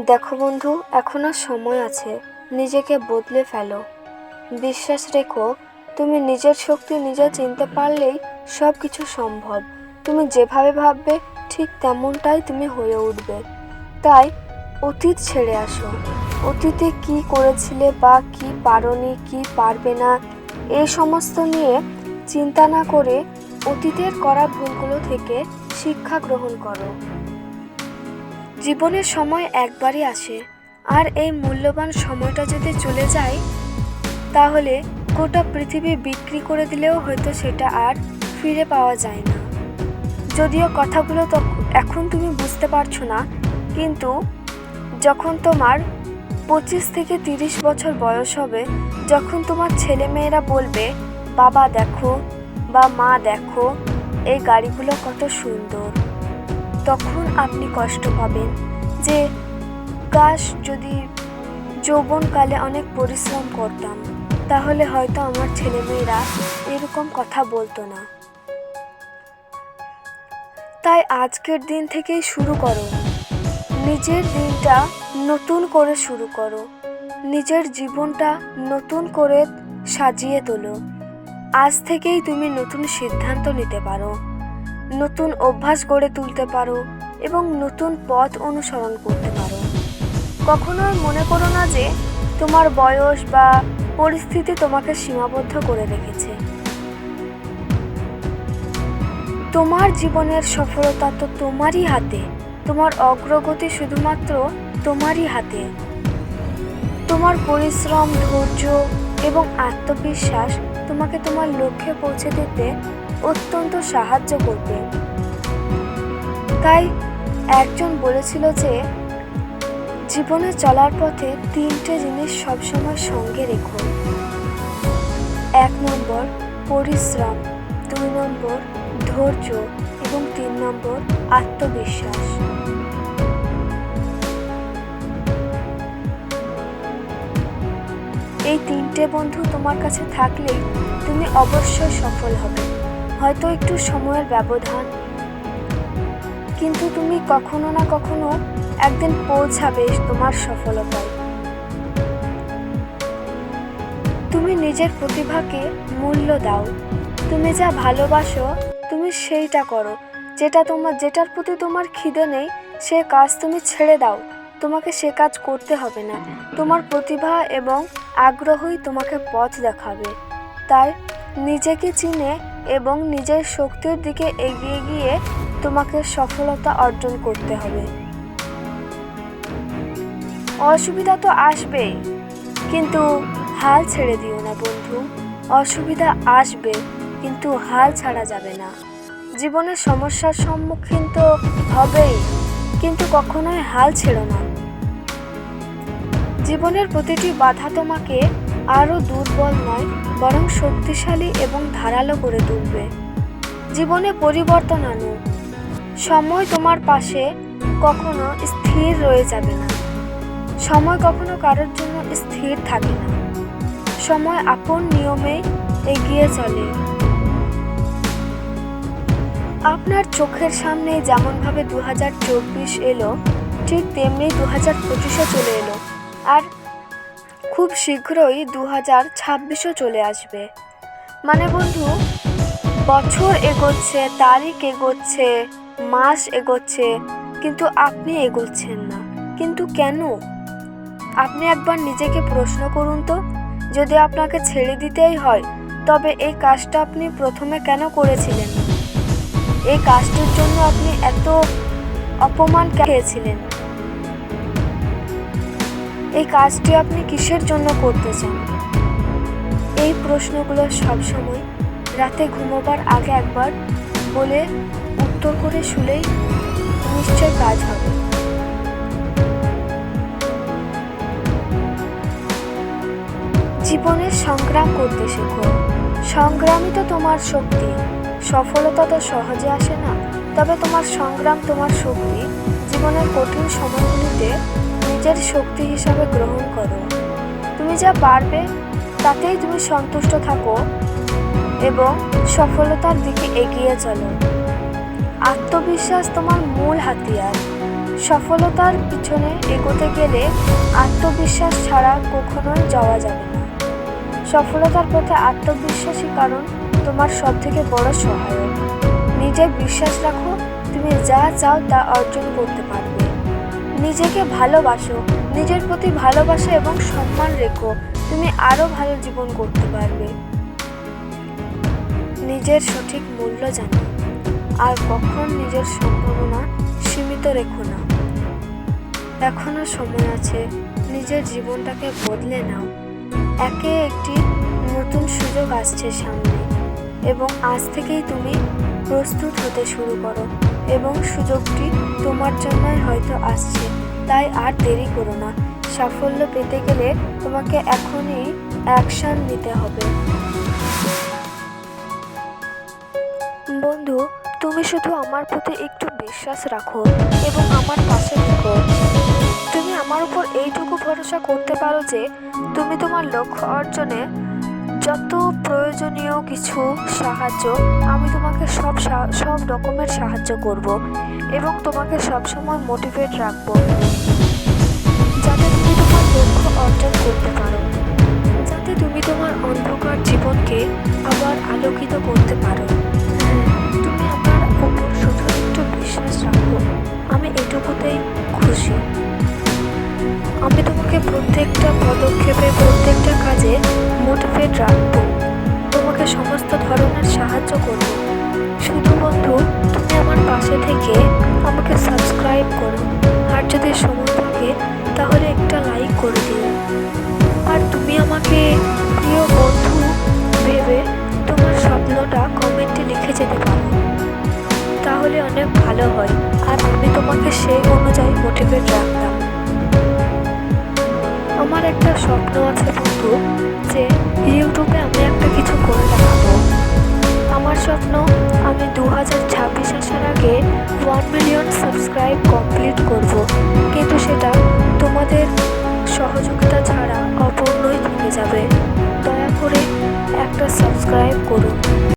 দেখো বন্ধু, এখনো সময় আছে। নিজেকে বদলে ফেলো। বিশ্বাস রেখো, তুমি নিজের শক্তি নিজে চিনতে পারলেই সব কিছু সম্ভব। তুমি যেভাবে ভাববে ঠিক তেমনটাই তুমি হয়ে উঠবে। তাই অতীত ছেড়ে আসো। অতীতে কি করেছিলে বা কি পারোনি, কি পারবে না, এই সমস্ত নিয়ে চিন্তা না করে অতীতের করা ভুলগুলো থেকে শিক্ষা গ্রহণ করো। জীবনের সময় একবারই আসে, আর এই মূল্যবান সময়টা যদি চলে যায় তাহলে গোটা পৃথিবী বিক্রি করে দিলেও হয়তো সেটা আর ফিরে পাওয়া যায় না। যদিও কথাগুলো তো এখন তুমি বুঝতে পারছো না, কিন্তু যখন তোমার 25 থেকে 30 বছর বয়স হবে, যখন তোমার ছেলে মেয়েরা বলবে বাবা দেখো বা মা দেখো এই গাড়িগুলো কত সুন্দর, তখন আপনি কষ্ট পাবেন যে কাশ যদি যৌবনকালে অনেক পরিশ্রম করতাম, তাহলে হয়তো আমার ছেলেমেয়েরা এরকম কথা বলতো না। তাই আজকের দিন থেকেই শুরু করো। নিজের দিনটা নতুন করে শুরু করো। নিজের জীবনটা নতুন করে সাজিয়ে তোলো। আজ থেকেই তুমি নতুন সিদ্ধান্ত নিতে পারো, নতুন অভ্যাস গড়ে তুলতে পারো এবং নতুন পথ অনুসরণ করতে পারো। কখনোই মনে করো না যে তোমার বয়স বা পরিস্থিতি তোমাকে সীমাবদ্ধ করে রেখেছে। তোমার জীবনের সফলতা তো তোমারই হাতে। তোমার অগ্রগতি শুধুমাত্র তোমারই হাতে। তোমার পরিশ্রম, ধৈর্য এবং আত্মবিশ্বাস তোমাকে তোমার লক্ষ্যে পৌঁছে দিতে অত্যন্ত সাহায্য করবে। তাই একজন বলেছিল যে জীবনে চলার পথে 3টে জিনিস সবসময় সঙ্গে রেখো। 1 নম্বর পরিশ্রম, 2 নম্বর ধৈর্য এবং 3 নম্বর আত্মবিশ্বাস। এই 3টে বন্ধু তোমার কাছে থাকলেই তুমি অবশ্যই সফল হবে। হয়তো একটু সময়ের ব্যবধান, কিন্তু তুমি কখনো না কখনো একদিন পৌঁছাবে তোমার সফলতায়। তুমি নিজের প্রতিভাকে মূল্য দাও। তুমি যা ভালোবাসো তুমি সেইটা করো। যেটার প্রতি তোমার খিদে নেই সে কাজ তুমি ছেড়ে দাও। তোমাকে সে কাজ করতে হবে না। তোমার প্রতিভা এবং আগ্রহই তোমাকে পথ দেখাবে। তাই নিজেকে চিনে এবং নিজের শক্তির দিকে এগিয়ে গিয়ে তোমাকে সফলতা অর্জন করতে হবে। অসুবিধা তো আসবেই, কিন্তু হাল ছেড়ে দিও না বন্ধু। অসুবিধা আসবে, কিন্তু হাল ছাড়া যাবে না। জীবনের সমস্যার সম্মুখীন তো হবেই, কিন্তু কখনোই হাল ছেড়ো না। জীবনের প্রতিটি বাধা তোমাকে আরও দুর্বল নয়, বরং শক্তিশালী এবং ধারালো করে তুলবে। জীবনে পরিবর্তন আনো। সময় তোমার পাশে কখনো স্থির রয়ে যাবে না। সময় কখনো কারোর জন্য স্থির থাকে না। সময় আপন নিয়মে এগিয়ে চলে। আপনার চোখের সামনে যেমনভাবে 2024 এলো, ঠিক তেমনি 2025ও চলে এলো, আর খুব শীঘ্রই 2026ও চলে আসবে। মানে বন্ধু, বছর এগোচ্ছে, তারিখ এগোচ্ছে, মাস এগোচ্ছে, কিন্তু আপনি এগোচ্ছেন না। কিন্তু কেন? আপনি একবার নিজেকে প্রশ্ন করুন তো। যদি আপনাকে ছেড়ে দিতেই হয়, তবে এই কাজটা আপনি প্রথমে কেন করেছিলেন? এই কাজটির জন্য আপনি এত অপমান খেয়েছিলেন? এই কাজটি আপনি কিসের জন্য করতে চান? এই প্রশ্নগুলো সবসময় রাতে ঘুমোবার আগে একবার বলে উত্তর করে শুলেই নিশ্চয় কাজ হবে। জীবনের সংগ্রাম করতে শেখো। সংগ্রামই তো তোমার শক্তি। সফলতা তো সহজে আসে না, তবে তোমার সংগ্রাম তোমার শক্তি। জীবনের কঠিন সময়গুলিতে নিজের শক্তি হিসাবে গ্রহণ করো। তুমি যা পারবে তাতেই তুমি সন্তুষ্ট থাকো এবং সফলতার দিকে এগিয়ে চলো। আত্মবিশ্বাস তোমার মূল হাতিয়ার। সফলতার পিছনে এগোতে গেলে আত্মবিশ্বাস ছাড়া কখনোই যাওয়া যাবে না। সফলতার পথে আত্মবিশ্বাসই কারণ তোমার সবথেকে বড় সহায়ক। নিজে বিশ্বাস রাখো, তুমি যা চাও তা অর্জন করতে পারবে। নিজেকে ভালোবাসো, নিজের প্রতি ভালোবাসা এবং সম্মান রেখো, তুমি আরও ভালো জীবন করতে পারবে। নিজের সঠিক মূল্য জানো, আর কখন নিজের সম্ভাবনা সীমিত রেখো না। এখনো সময় আছে, নিজের জীবনটাকে বদলে নাও। একে একটি নতুন সুযোগ আসছে সামনে, এবং আজ থেকেই তুমি প্রস্তুত হতে শুরু করো, এবং সুযোগটি তোমার জন্যই হয়তো আসছে। তাই আর দেরি করো না। সাফল্য পেতে গেলে তোমাকে এখনই অ্যাকশন নিতে হবে। বন্ধু, তুমি শুধু আমার প্রতি একটু বিশ্বাস রাখো এবং আমার পাশে থেকো। তুমি আমার উপর এইটুকু ভরসা করতে পারো যে তুমি তোমার লক্ষ্য অর্জনে যত প্রয়োজনীয় কিছু সাহায্য, আমি তোমাকে সব রকমের সাহায্য করব এবং তোমাকে সবসময় মোটিভেট রাখবো, যাতে তুমি তোমার লক্ষ্য অর্জন করতে পারো, যাতে তুমি তোমার অন্ধকার জীবনকে আবার আলোকিত করতে পারো। তুমি আমার উপর শুধু একটু বিশ্বাস রাখো, আমি এটুকুতেই খুশি। আমি তোমাকে প্রত্যেকটা পদক্ষেপে, প্রত্যেকটা কাজে মোটিভেট রাখবো, তোমাকে সমস্ত ধরনের সাহায্য করব। শুধু বন্ধু, তুমি আমার পাশে থেকে আমাকে সাবস্ক্রাইব করো, আর যদি সময় থাকে তাহলে একটা লাইক করে দিও। আর তুমি আমাকে প্রিয় বন্ধু ভেবে তোমার স্বপ্নটা কমেন্টে লিখে যেতে পারো, তাহলে অনেক ভালো হয়, আর আমি তোমাকে সেই অনুযায়ী মোটিভেট রাখতাম। আমার একটা স্বপ্ন আছে বন্ধু, যে ইউটিউবে আমি একটা কিছু করে দেখাবো। আমার স্বপ্ন, আমি 2026 আসার আগে 1 মিলিয়ন সাবস্ক্রাইব কমপ্লিট করব, কিন্তু সেটা তোমাদের সহযোগিতা ছাড়া অপূর্ণই থেকে যাবে। দয়া করে একটা